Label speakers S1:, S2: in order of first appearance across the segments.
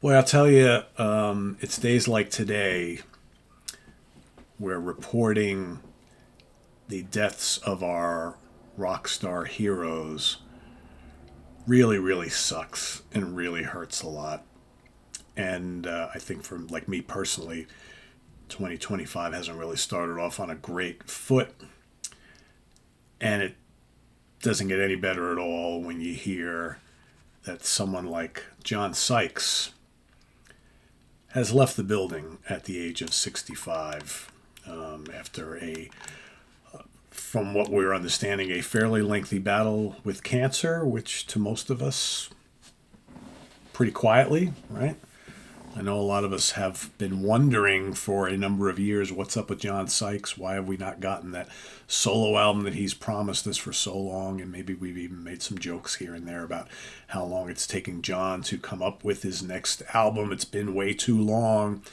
S1: Boy, I'll tell you, it's days like today where reporting the deaths of our rock star heroes really, really sucks and really hurts a lot. And I think for like me personally, 2025 hasn't really started off on a great foot, and it doesn't get any better at all when you hear that someone like John Sykes has left the building at the age of 65 after from what we're understanding, a fairly lengthy battle with cancer, which to most of us, pretty quietly, right? I know a lot of us have been wondering for a number of years what's up with John Sykes. Why have we not gotten that solo album that he's promised us for so long? And maybe we've even made some jokes here and there about how long it's taking John to come up with his next album. It's been way too long.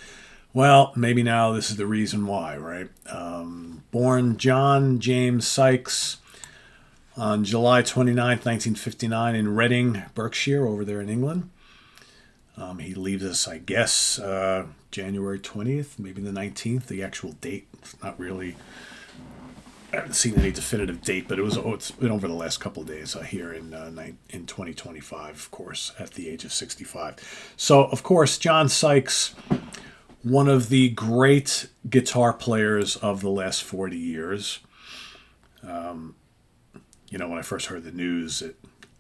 S1: Well, maybe now this is the reason why, right? Born John James Sykes on July 29th, 1959 in Reading, Berkshire, over there in England. He leaves us, I guess, January 20th, maybe the 19th. The actual date, it's not really, I haven't seen any definitive date, but it's been over the last couple of days here in 2025, of course, at the age of 65. So, of course, John Sykes, one of the great guitar players of the last 40 years. When I first heard the news,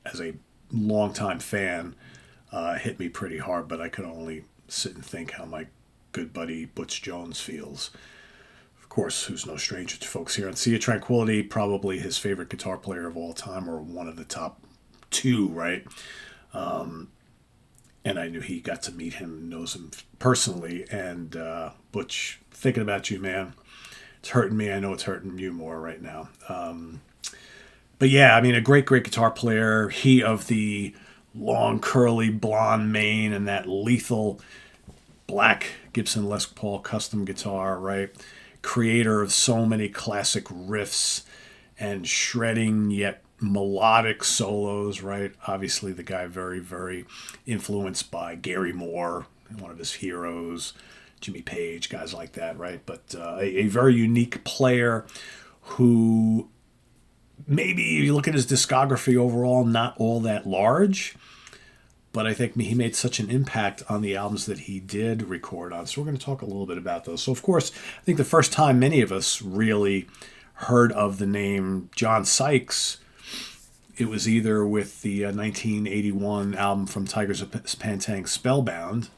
S1: as a longtime fan, hit me pretty hard, but I could only sit and think how my good buddy Butch Jones feels. Of course, who's no stranger to folks here on Sea of Tranquility, probably his favorite guitar player of all time, or one of the top two, right? And I knew he got to meet him, knows him personally. And Butch, thinking about you, man. It's hurting me. I know it's hurting you more right now. But yeah, I mean, a great, great guitar player. He of the long, curly, blonde mane and that lethal black Gibson Les Paul custom guitar, right? Creator of so many classic riffs and shredding yet melodic solos, right? Obviously, the guy very, very influenced by Gary Moore, one of his heroes, Jimmy Page, guys like that, right? But a very unique player who maybe you look at his discography overall, not all that large, but I think he made such an impact on the albums that he did record on. So we're going to talk a little bit about those. So, of course, I think the first time many of us really heard of the name John Sykes, it was either with the 1981 album from Tygers of Pan Tang, Spellbound,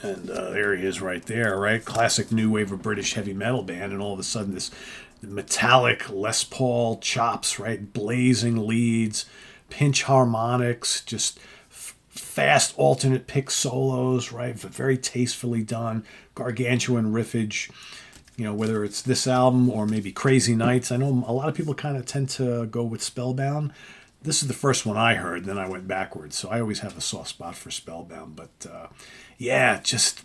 S1: and there he is right there, right? Classic new wave of British heavy metal band, and all of a sudden this metallic Les Paul chops, right? Blazing leads, pinch harmonics, just fast alternate pick solos, right? Very tastefully done, gargantuan riffage. Whether it's this album or maybe Crazy Nights. I know a lot of people kind of tend to go with Spellbound. This is the first one I heard, then I went backwards. So I always have a soft spot for Spellbound. But yeah, just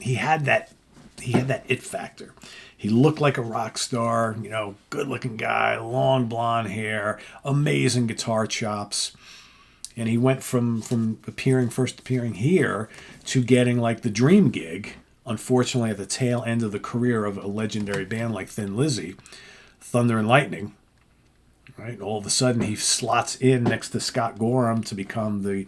S1: he had that it factor. He looked like a rock star, good looking guy, long blonde hair, amazing guitar chops. And he went from first appearing here to getting like the dream gig, unfortunately at the tail end of the career of a legendary band like Thin Lizzy, Thunder and Lightning. Right? All of a sudden he slots in next to Scott Gorham to become the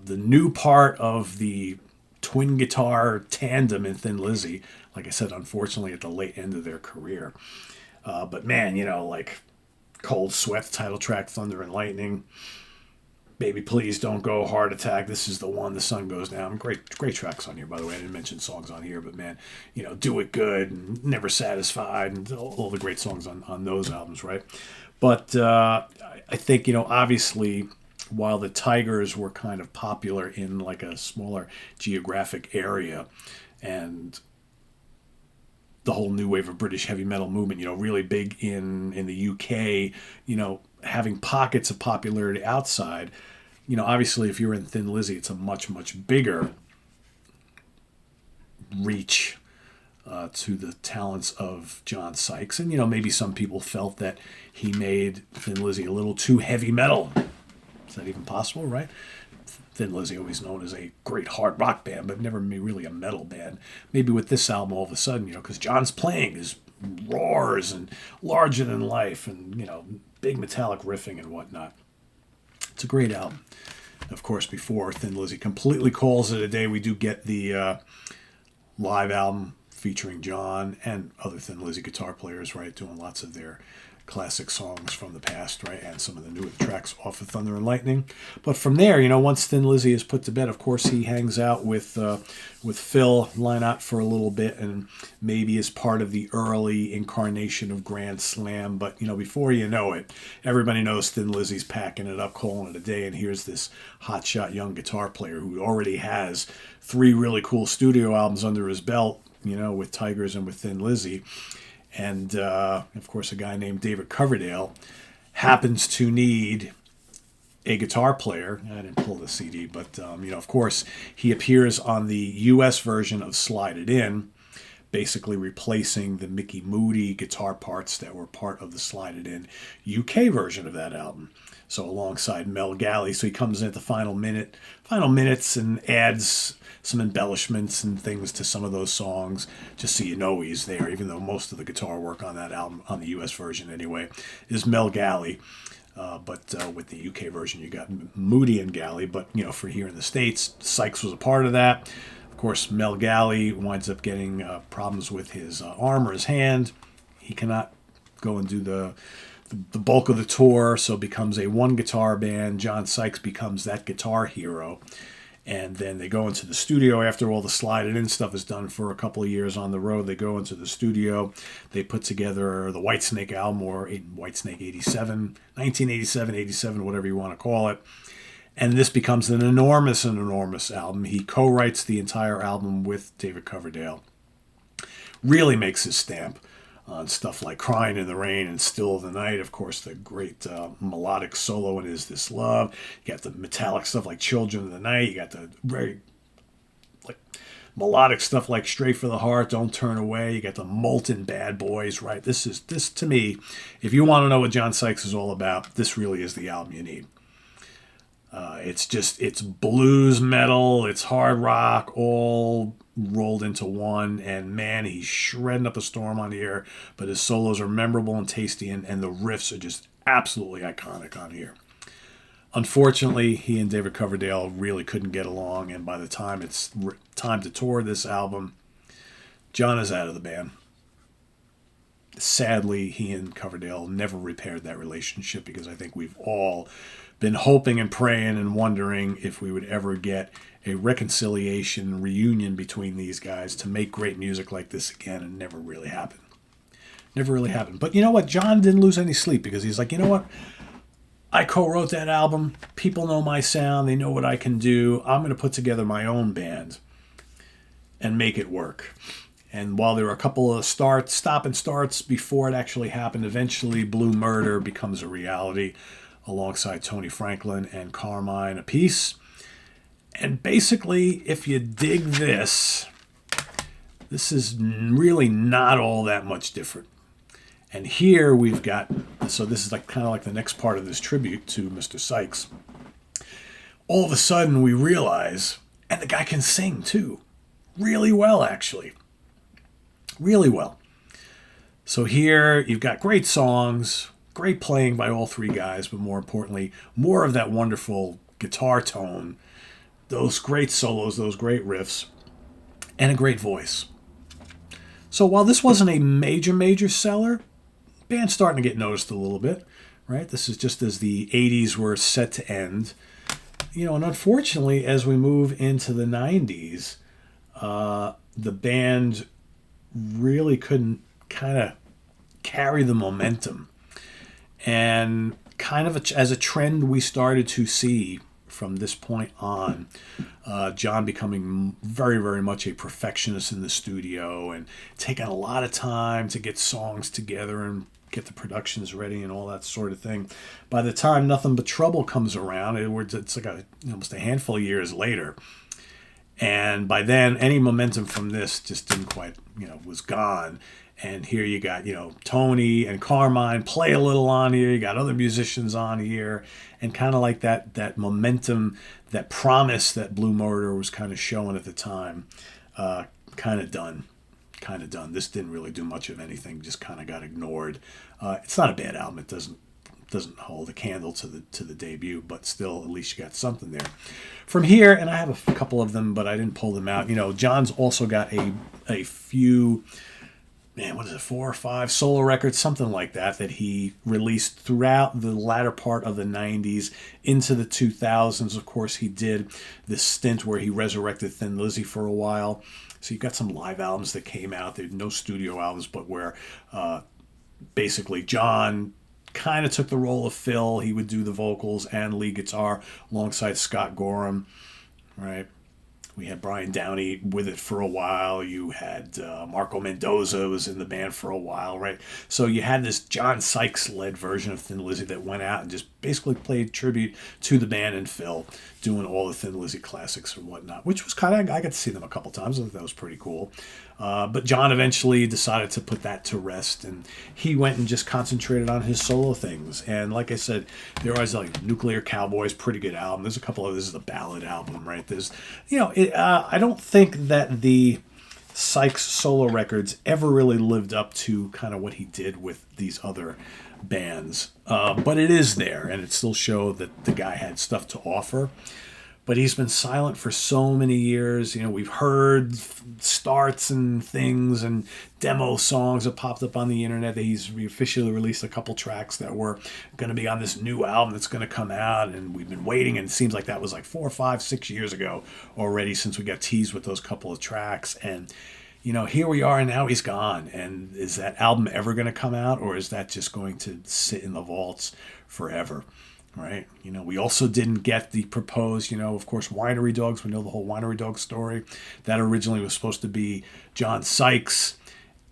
S1: new part of the twin guitar tandem in Thin Lizzy. Like I said, unfortunately at the late end of their career. But man, like Cold Sweat, title track, Thunder and Lightning. Baby Please Don't Go, Heart Attack, This Is the One, The Sun Goes Down. Great tracks on here, by the way. I didn't mention songs on here, but man, Do It Good, and Never Satisfied, and all the great songs on those albums, right? But I think, obviously, while the Tygers were kind of popular in like a smaller geographic area, and the whole new wave of British heavy metal movement, really big in the UK, having pockets of popularity outside, obviously if you're in Thin Lizzy, it's a much, much bigger reach to the talents of John Sykes. And, maybe some people felt that he made Thin Lizzy a little too heavy metal. Is that even possible, right? Thin Lizzy, always known as a great hard rock band, but never really a metal band. Maybe with this album, all of a sudden, because John's playing is roars and larger than life, and big metallic riffing and whatnot. It's a great album. Of course, before Thin Lizzy completely calls it a day, we do get the live album featuring John and other Thin Lizzy guitar players, right, doing lots of their classic songs from the past, right, and some of the newer tracks off of Thunder and Lightning. But from there, once Thin Lizzy is put to bed, of course, he hangs out with Phil Lynott for a little bit, and maybe is part of the early incarnation of Grand Slam. But before you know it, everybody knows Thin Lizzy's packing it up, calling it a day, and here's this hotshot young guitar player who already has 3 really cool studio albums under his belt, with Tygers and with Thin Lizzy. And, of course, a guy named David Coverdale happens to need a guitar player. I didn't pull the CD, but, of course, he appears on the U.S. version of Slide It In, basically replacing the Mickey Moody guitar parts that were part of the Slide It In UK version of that album. So alongside Mel Galley. So he comes in at the final minutes and adds some embellishments and things to some of those songs, just so he's there, even though most of the guitar work on that album, on the US version anyway, is Mel Galley. But with the UK version, you got Moody and Galley. But, for here in the States, Sykes was a part of that. Of course, Mel Galley winds up getting problems with his arm or his hand. He cannot go and do the bulk of the tour, so becomes a one guitar band. John Sykes becomes that guitar hero. And then they go into the studio after all the Slide It In stuff is done for a couple of years on the road. They go into the studio. They put together the Whitesnake album, or Whitesnake 1987, 87, whatever you want to call it. And this becomes an enormous album. He co-writes the entire album with David Coverdale. Really makes his stamp on stuff like Crying in the Rain and Still of the Night. Of course, the great melodic solo in Is This Love. You got the metallic stuff like Children of the Night. You got the very melodic stuff like Straight for the Heart, Don't Turn Away. You got the molten Bad Boys, right? This to me, if you want to know what John Sykes is all about, this really is the album you need. It's blues metal, it's hard rock, all rolled into one, and man, he's shredding up a storm on the air, but his solos are memorable and tasty, and the riffs are just absolutely iconic on here. Unfortunately, he and David Coverdale really couldn't get along, and by the time it's time to tour this album, John is out of the band. Sadly, he and Coverdale never repaired that relationship, because I think we've all been hoping and praying and wondering if we would ever get a reconciliation, reunion between these guys to make great music like this again, and never really happened. Never really happened. But you know what? John didn't lose any sleep, because he's like, you know what? I co-wrote that album. People know my sound. They know what I can do. I'm going to put together my own band and make it work. And while there were a couple of stop and starts before it actually happened, eventually Blue Murder becomes a reality alongside Tony Franklin and Carmine Appice. And basically, if you dig this is really not all that much different. And here we've got, so this is kind of like the next part of this tribute to Mr. Sykes. All of a sudden we realize, and the guy can sing too, really well actually. Really well. So here you've got great songs, great playing by all 3 guys, but more importantly, more of that wonderful guitar tone, those great solos, those great riffs, and a great voice. So while this wasn't a major seller, the band's starting to get noticed a little bit, right? This is just as the 80s were set to end. And unfortunately, as we move into the 90s, the band really couldn't kind of carry the momentum. And kind of as a trend we started to see from this point on, John becoming very much a perfectionist in the studio and taking a lot of time to get songs together and get the productions ready and all that sort of thing. By the time Nothing But Trouble comes around, it's like almost a handful of years later. And by then, any momentum from this just didn't quite, was gone. And here you got, Tony and Carmine play a little on here. You got other musicians on here. And kind of like that momentum, that promise that Blue Murder was kind of showing at the time, kind of done. Kind of done. This didn't really do much of anything. Just kind of got ignored. It's not a bad album. It doesn't hold a candle to the debut, but still, at least you got something there. From here, and I have a couple of them, but I didn't pull them out. John's also got a few, man, what is it, 4 or 5 solo records, something like that he released throughout the latter part of the 90s into the 2000s. Of course, he did this stint where he resurrected Thin Lizzy for a while. So you've got some live albums that came out. There's no studio albums, but where basically John kind of took the role of Phil. He would do the vocals and lead guitar alongside Scott Gorham, right? We had Brian Downey with it for a while. You had Marco Mendoza was in the band for a while, right? So you had this John Sykes-led version of Thin Lizzy that went out and just basically played tribute to the band and Phil, doing all the Thin Lizzy classics and whatnot, which was kind of, I got to see them a couple times. I thought that was pretty cool. But John eventually decided to put that to rest, and he went and just concentrated on his solo things. And like I said, there was like Nuclear Cowboys, pretty good album. There's a couple of, this is a ballad album, right? There's, I don't think that the Sykes solo records ever really lived up to kind of what he did with these other bands. But it is there, and it still showed that the guy had stuff to offer. But he's been silent for so many years. We've heard starts and things and demo songs that popped up on the internet that he's officially released a couple tracks that were going to be on this new album that's going to come out. And we've been waiting, and it seems like that was like 4, 5, 6 years ago already since we got teased with those couple of tracks. And, here we are, and now he's gone. And is that album ever going to come out, or is that just going to sit in the vaults forever? Right. We also didn't get the proposed, of course, Winery Dogs. We know the whole Winery Dog story. That originally was supposed to be John Sykes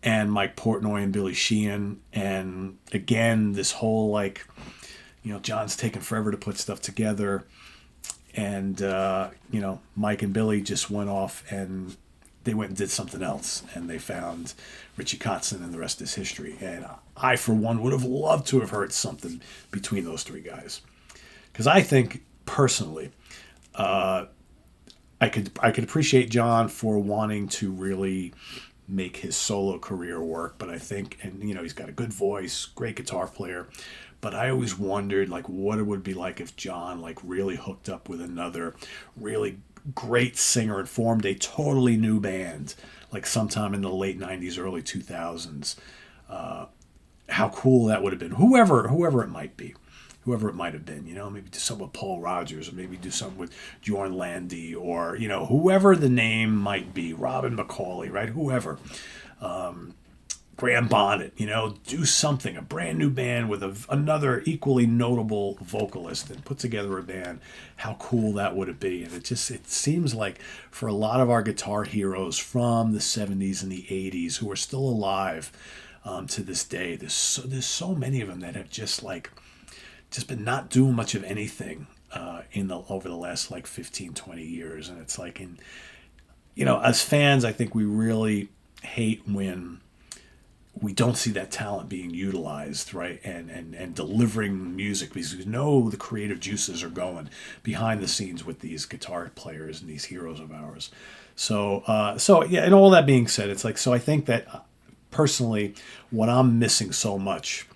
S1: and Mike Portnoy and Billy Sheehan. And again, this whole John's taking forever to put stuff together. And, Mike and Billy just went off and they went and did something else. And they found Richie Kotzen, and the rest is history. And I, for one, would have loved to have heard something between those 3 guys. Because I think, personally, I could appreciate John for wanting to really make his solo career work. But I think, and he's got a good voice, great guitar player. But I always wondered, what it would be like if John, really hooked up with another really great singer and formed a totally new band, sometime in the late 90s, early 2000s. How cool that would have been. Whoever it might be. Whoever it might have been, maybe do something with Paul Rogers, or maybe do something with Bjorn Landy, or, whoever the name might be, Robin McCauley, right? Whoever. Graham Bonnet, do something, a brand new band with another equally notable vocalist, and put together a band. How cool that would it be? And it seems like for a lot of our guitar heroes from the 70s and the 80s who are still alive to this day, there's so many of them that have just been not doing much of anything over the last 15, 20 years. And it's as fans, I think we really hate when we don't see that talent being utilized, right? And delivering music, because we know the creative juices are going behind the scenes with these guitar players and these heroes of ours. So yeah, and all that being said, it's so I think that personally, what I'm missing so much,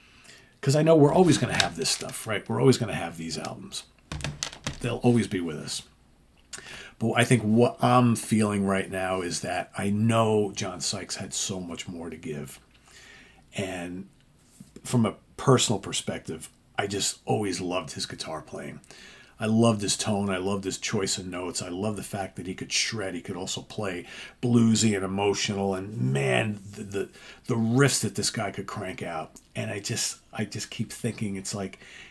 S1: because I know we're always going to have this stuff, right? We're always going to have these albums. They'll always be with us. But I think what I'm feeling right now is that I know John Sykes had so much more to give. And from a personal perspective, I just always loved his guitar playing. I loved his tone. I loved his choice of notes. I love the fact that he could shred. He could also play bluesy and emotional. And man, the riffs that this guy could crank out. And I just keep thinking it's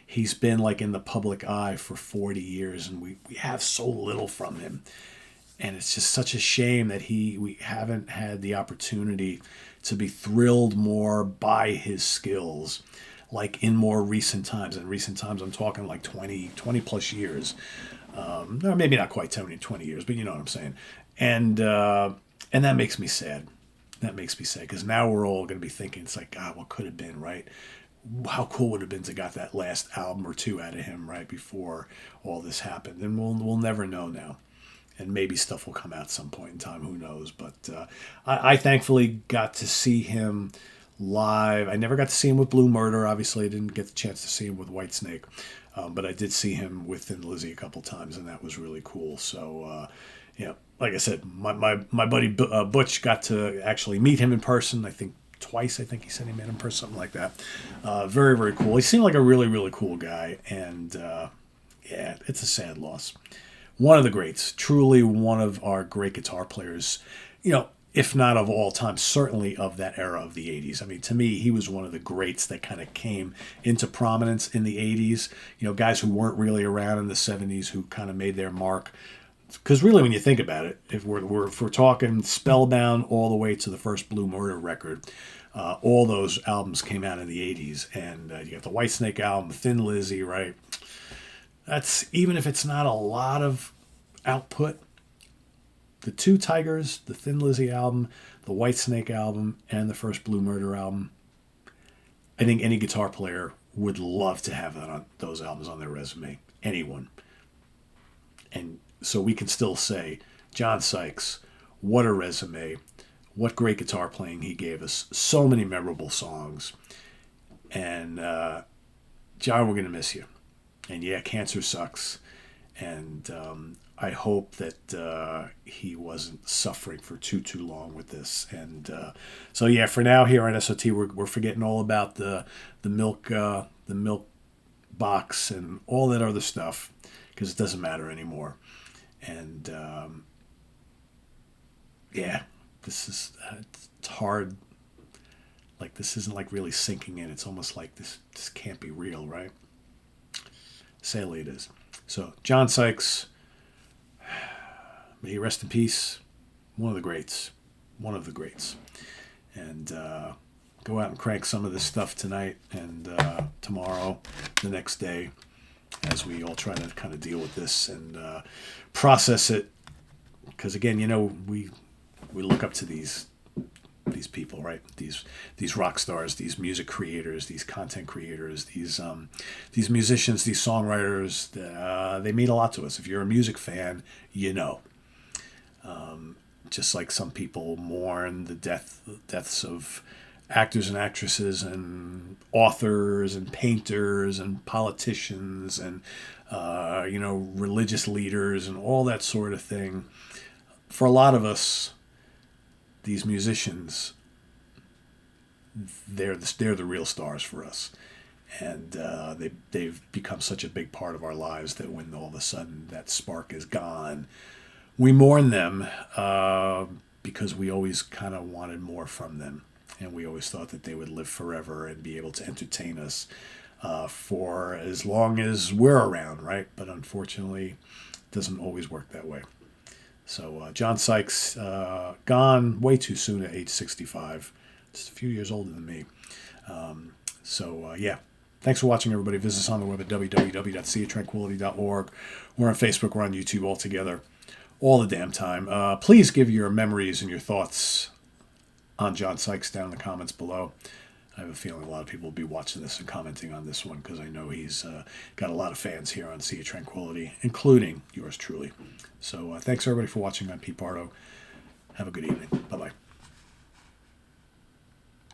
S1: he's been in the public eye for 40 years, and we have so little from him. And it's just such a shame that we haven't had the opportunity to be thrilled more by his skills, in more recent times. In recent times, I'm talking 20 plus years. Or maybe not quite 20 years, but you know what I'm saying. And that makes me sad. That makes me sad, because now we're all going to be thinking, it's like, God, what could have been, right? How cool would it have been to got that last album or two out of him right before all this happened? And we'll never know now. And maybe stuff will come out some point in time. Who knows? But I thankfully got to see him live. I never got to see him with Blue Murder. Obviously, I didn't get the chance to see him with Whitesnake. But I did see him with Thin Lizzy a couple times, and that was really cool. So, like I said, my buddy Butch got to actually meet him in person, I think twice. I think he said he met him in person, something like that. Very, very cool. He seemed like a really, really cool guy. And, it's a sad loss. One of the greats, truly one of our great guitar players, if not of all time, certainly of that era of the 80s. I mean, to me, he was one of the greats that kind of came into prominence in the 80s. Guys who weren't really around in the 70s who kind of made their mark. Because really, when you think about it, if we're talking Spellbound all the way to the first Blue Murder record, all those albums came out in the 80s. And you got the Whitesnake album, Thin Lizzy, right? That's, even if it's not a lot of output, the two Tygers, the Thin Lizzy album, the Whitesnake album, and the first Blue Murder album, I think any guitar player would love to have that on those albums on their resume. Anyone. And so we can still say, John Sykes, what a resume. What great guitar playing he gave us. So many memorable songs. And, John, we're going to miss you. And yeah, cancer sucks. And I hope that he wasn't suffering for too long with this. And so yeah, for now here on SOT, we're forgetting all about the milk box and all that other stuff, because it doesn't matter anymore. And this is it's hard. Like, this isn't like really sinking in. It's almost like this can't be real, right? Sadly, it is. So, John Sykes, may he rest in peace. One of the greats. One of the greats. And go out and crank some of this stuff tonight and tomorrow, the next day, as we all try to kind of deal with this and process it. Because, again, we look up to these people, right? These rock stars, these music creators, these content creators, these musicians, these songwriters. They mean a lot to us. If you're a music fan, just like some people mourn the deaths of actors and actresses and authors and painters and politicians and religious leaders and all that sort of thing. For a lot of us, these musicians, they're the real stars for us. And they've become such a big part of our lives that when all of a sudden that spark is gone, we mourn them because we always kind of wanted more from them. And we always thought that they would live forever and be able to entertain us for as long as we're around, right? But unfortunately, it doesn't always work that way. So John Sykes, gone way too soon at age 65. Just a few years older than me. Thanks for watching, everybody. Visit us on the web at www.seatranquility.org. We're on Facebook. We're on YouTube all together, all the damn time. Please give your memories and your thoughts on John Sykes down in the comments below. I have a feeling a lot of people will be watching this and commenting on this one, because I know he's got a lot of fans here on Sea of Tranquility, including yours truly. So thanks, everybody, for watching. I'm Pete Pardo. Have a good evening. Bye-bye.